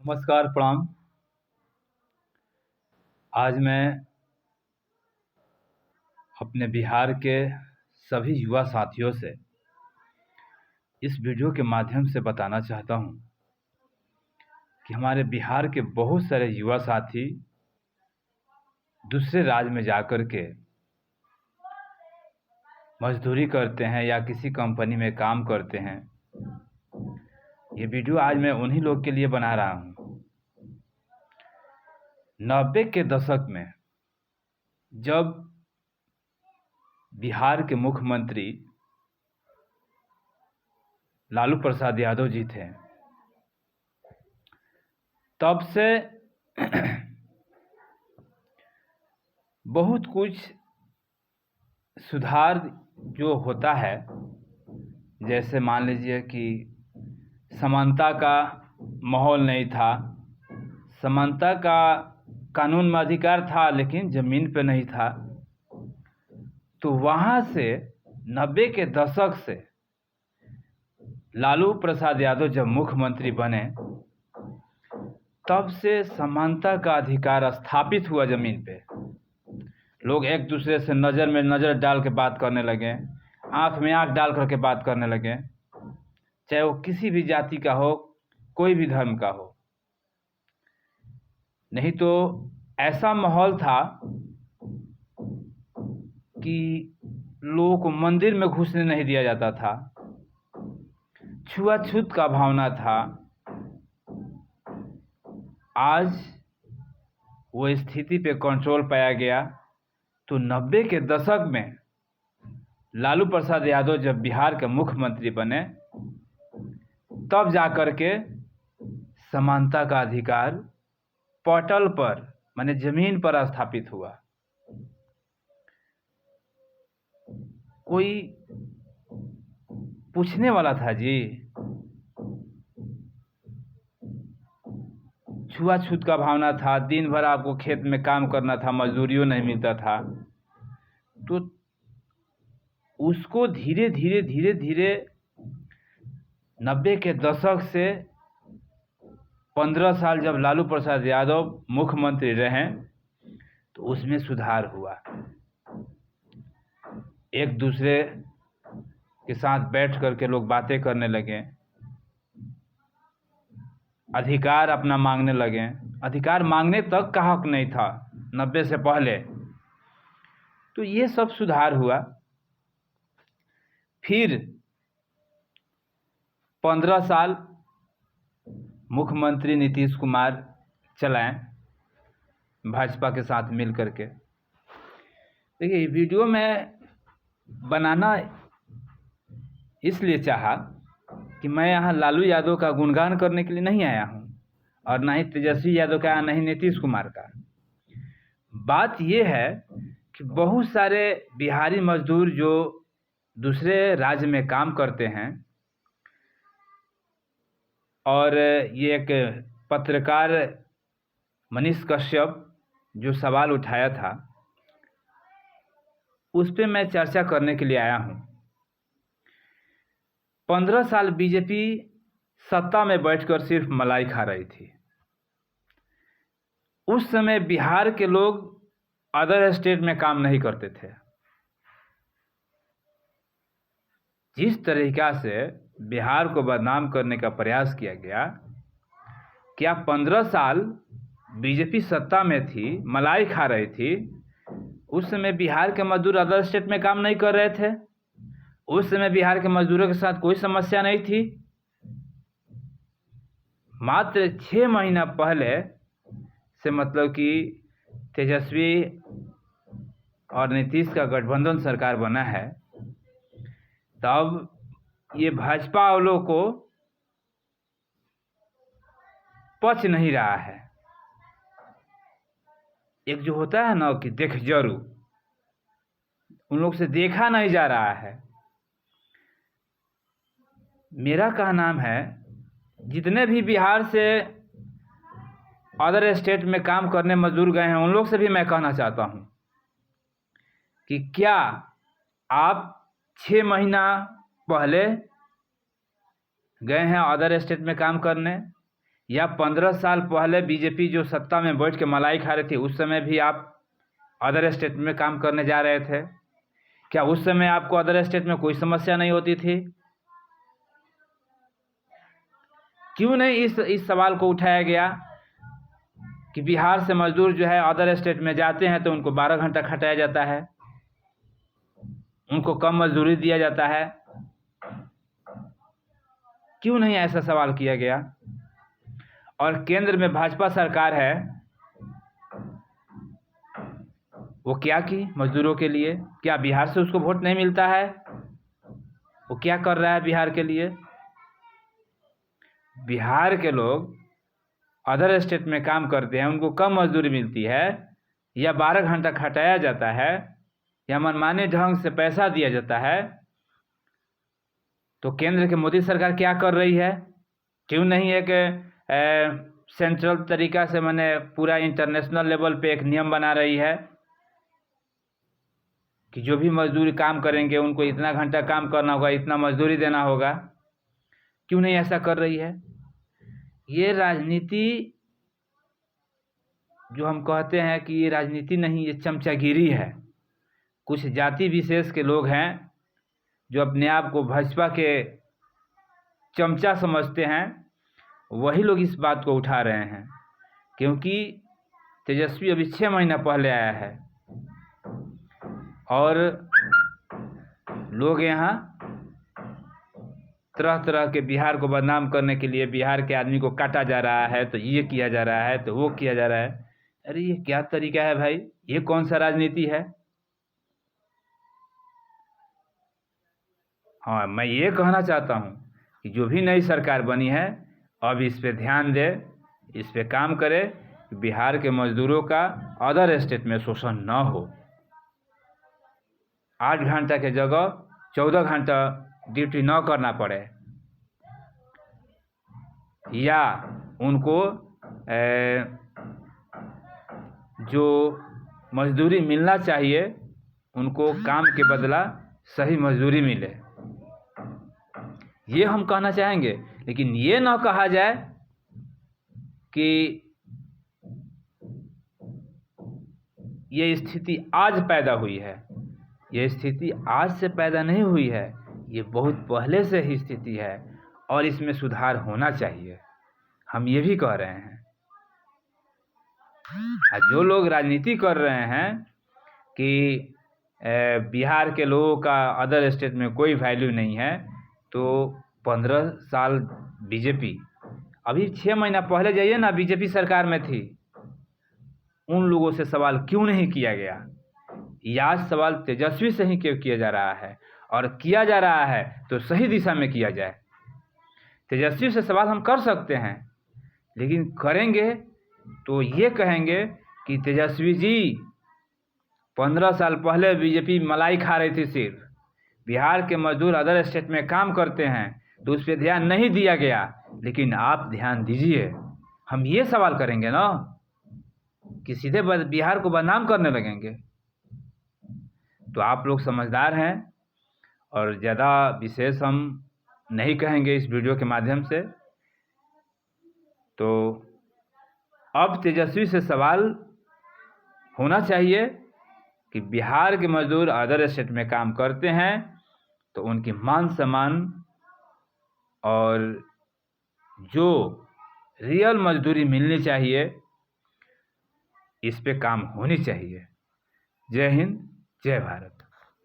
नमस्कार, प्रणाम। आज मैं अपने बिहार के सभी युवा साथियों से इस वीडियो के माध्यम से बताना चाहता हूं कि हमारे बिहार के बहुत सारे युवा साथी दूसरे राज्य में जाकर के मजदूरी करते हैं या किसी कंपनी में काम करते हैं। ये वीडियो आज मैं उन्हीं लोग के लिए बना रहा हूं। 90 के दशक में जब बिहार के मुख्यमंत्री लालू प्रसाद यादव जी थे, तब से बहुत कुछ सुधार जो होता है, जैसे मान लीजिए कि समानता का माहौल नहीं था। समानता का कानून में अधिकार था लेकिन ज़मीन पे नहीं था। तो वहाँ से 90 के दशक से लालू प्रसाद यादव जब मुख्यमंत्री बने, तब से समानता का अधिकार स्थापित हुआ ज़मीन पे। लोग एक दूसरे से नज़र में नज़र डाल के बात करने लगे, आँख में आँख डाल करके बात करने लगे, चाहे वो किसी भी जाति का हो, कोई भी धर्म का हो। नहीं तो ऐसा माहौल था कि लोगों को मंदिर में घुसने नहीं दिया जाता था, छुआछूत का भावना था। आज वो स्थिति पे कंट्रोल पाया गया। तो 90 के दशक में लालू प्रसाद यादव जब बिहार के मुख्यमंत्री बने, तब जाकर के समानता का अधिकार पटल पर माने जमीन पर स्थापित हुआ। कोई पूछने वाला था जी? छुआछूत का भावना था, दिन भर आपको खेत में काम करना था, मजदूरियों नहीं मिलता था। तो उसको धीरे धीरे 90 के दशक से 15 साल जब लालू प्रसाद यादव मुख्यमंत्री रहे, तो उसमें सुधार हुआ। एक दूसरे के साथ बैठ करके लोग बातें करने लगे, अधिकार अपना मांगने लगे। अधिकार मांगने तक का हक नहीं था 90 से पहले। तो ये सब सुधार हुआ। फिर 15 साल मुख्यमंत्री नीतीश कुमार चलाएं भाजपा के साथ मिल करके। देखिए, वीडियो में बनाना इसलिए चाहा कि मैं यहाँ लालू यादव का गुणगान करने के लिए नहीं आया हूँ, और ना ही तेजस्वी यादव का, ना ही नीतीश कुमार का। बात ये है कि बहुत सारे बिहारी मजदूर जो दूसरे राज्य में काम करते हैं, और ये एक पत्रकार मनीष कश्यप जो सवाल उठाया था, उस पर मैं चर्चा करने के लिए आया हूँ। 15 साल बीजेपी सत्ता में बैठकर सिर्फ मलाई खा रही थी। उस समय बिहार के लोग अदर स्टेट में काम नहीं करते थे। जिस तरीका से बिहार को बदनाम करने का प्रयास किया गया, क्या 15 साल बीजेपी सत्ता में थी, मलाई खा रही थी, उस समय बिहार के मजदूर अदर स्टेट में काम नहीं कर रहे थे? उस समय बिहार के मजदूरों के साथ कोई समस्या नहीं थी? मात्र 6 महीना पहले से, मतलब कि तेजस्वी और नीतीश का गठबंधन सरकार बना है, तब ये भाजपा वालों को पच नहीं रहा है। एक जो होता है ना कि देख जरू, उन लोग से देखा नहीं जा रहा है। मेरा कहना है, जितने भी बिहार से अदर स्टेट में काम करने मजदूर गए हैं, उन लोग से भी मैं कहना चाहता हूं कि क्या आप 6 महीना पहले गए हैं अदर स्टेट में काम करने, या 15 साल पहले बीजेपी जो सत्ता में बैठ के मलाई खा रही थी, उस समय भी आप अदर स्टेट में काम करने जा रहे थे? क्या उस समय आपको अदर स्टेट में कोई समस्या नहीं होती थी? क्यों नहीं इस सवाल को उठाया गया कि बिहार से मजदूर जो है अदर स्टेट में जाते हैं तो उनको 12 घंटा खटाया जाता है, उनको कम मजदूरी दिया जाता है? क्यों नहीं ऐसा सवाल किया गया? और केंद्र में भाजपा सरकार है, वो क्या की मजदूरों के लिए? क्या बिहार से उसको वोट नहीं मिलता है? वो क्या कर रहा है बिहार के लिए? बिहार के लोग अदर स्टेट में काम करते हैं, उनको कम मजदूरी मिलती है, या 12 घंटा खटाया जाता है, या मनमाने ढंग से पैसा दिया जाता है, तो केंद्र की मोदी सरकार क्या कर रही है? क्यों नहीं एक सेंट्रल तरीका से मैंने पूरा इंटरनेशनल लेवल पे एक नियम बना रही है कि जो भी मजदूर काम करेंगे उनको इतना घंटा काम करना होगा, इतना मजदूरी देना होगा? क्यों नहीं ऐसा कर रही है? ये राजनीति जो हम कहते हैं कि ये राजनीति नहीं, ये चमचागिरी है। कुछ जाति विशेष के लोग हैं जो अपने आप को भाजपा के चमचा समझते हैं, वही लोग इस बात को उठा रहे हैं। क्योंकि तेजस्वी अभी 6 महीना पहले आया है और लोग यहाँ तरह तरह के बिहार को बदनाम करने के लिए बिहार के आदमी को काटा जा रहा है, तो ये किया जा रहा है, तो वो किया जा रहा है। अरे ये क्या तरीका है भाई? ये कौन सा राजनीति है? हाँ, मैं ये कहना चाहता हूँ कि जो भी नई सरकार बनी है, अब इस पे ध्यान दे, इस पे काम करे कि बिहार के मजदूरों का अदर स्टेट में शोषण न हो। 8 घंटा के जगह 14 घंटा ड्यूटी न करना पड़े, या उनको जो मजदूरी मिलना चाहिए उनको काम के बदला सही मजदूरी मिले, ये हम कहना चाहेंगे। लेकिन ये ना कहा जाए कि ये स्थिति आज पैदा हुई है। ये स्थिति आज से पैदा नहीं हुई है, ये बहुत पहले से ही स्थिति है और इसमें सुधार होना चाहिए, हम ये भी कह रहे हैं। जो लोग राजनीति कर रहे हैं कि बिहार के लोगों का अदर स्टेट में कोई वैल्यू नहीं है, तो 15 साल बीजेपी, अभी 6 महीना पहले जाइए ना, बीजेपी सरकार में थी, उन लोगों से सवाल क्यों नहीं किया गया? यह सवाल तेजस्वी से ही क्यों किया जा रहा है? और किया जा रहा है तो सही दिशा में किया जाए। तेजस्वी से सवाल हम कर सकते हैं, लेकिन करेंगे तो ये कहेंगे कि तेजस्वी जी 15 साल पहले बीजेपी मलाई खा रही थी, सिर्फ बिहार के मजदूर अदर स्टेट में काम करते हैं तो उस पर ध्यान नहीं दिया गया, लेकिन आप ध्यान दीजिए। हम ये सवाल करेंगे ना कि सीधे बिहार को बदनाम करने लगेंगे। तो आप लोग समझदार हैं और ज़्यादा विशेष हम नहीं कहेंगे इस वीडियो के माध्यम से। तो अब तेजस्वी से सवाल होना चाहिए कि बिहार के मजदूर अदर स्टेट में काम करते हैं तो उनकी मान सम्मान और जो रियल मजदूरी मिलनी चाहिए, इस पे काम होनी चाहिए। जय हिंद, जय भारत।